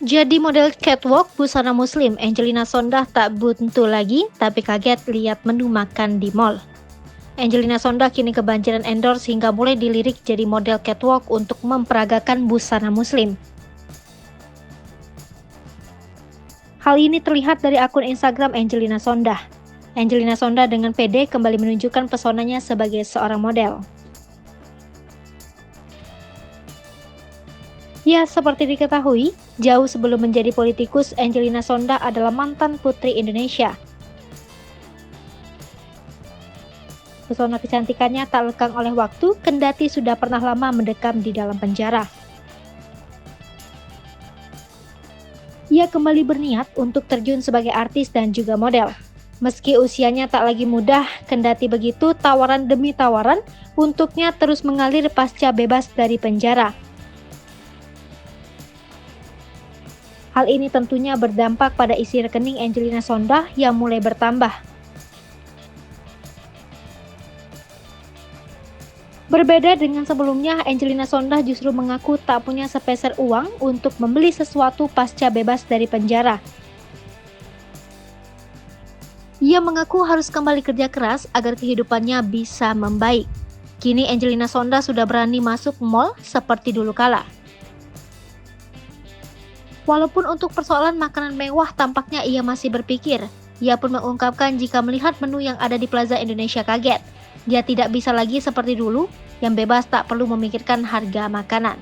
Jadi model catwalk busana muslim, Angelina Sondah tak buntu lagi, tapi kaget lihat menu makan di mall. Angelina Sondah kini kebanjiran endorse hingga mulai dilirik jadi model catwalk untuk memperagakan busana muslim. Hal ini terlihat dari akun Instagram Angelina Sondah. Angelina Sondah dengan pede kembali menunjukkan pesonanya sebagai seorang model. Ya, seperti diketahui, jauh sebelum menjadi politikus, Angelina Sondah adalah mantan putri Indonesia. Pesona kecantikannya tak lekang oleh waktu, kendati sudah pernah lama mendekam di dalam penjara. Ia kembali berniat untuk terjun sebagai artis dan juga model. Meski usianya tak lagi mudah, kendati begitu tawaran demi tawaran untuknya terus mengalir pasca bebas dari penjara. Hal ini tentunya berdampak pada isi rekening Angelina Sondah yang mulai bertambah. Berbeda dengan sebelumnya, Angelina Sondah justru mengaku tak punya sepeser uang untuk membeli sesuatu pasca bebas dari penjara. Ia mengaku harus kembali kerja keras agar kehidupannya bisa membaik. Kini Angelina Sondah sudah berani masuk mall seperti dulu kala. Walaupun untuk persoalan makanan mewah tampaknya ia masih berpikir. Ia pun mengungkapkan jika melihat menu yang ada di Plaza Indonesia kaget. Dia tidak bisa lagi seperti dulu, yang bebas tak perlu memikirkan harga makanan.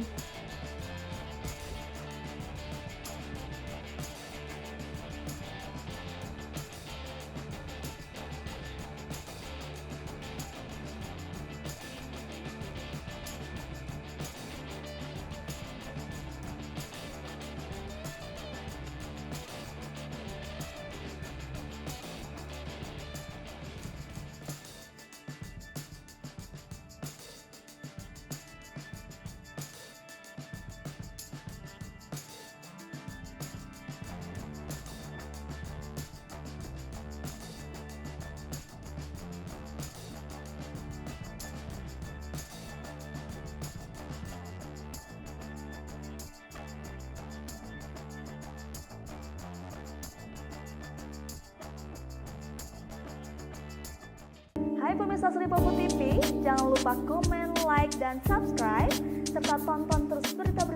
Hai pemirsa Sri Popo TV, jangan lupa komen, like, dan subscribe, serta tonton terus berita-berita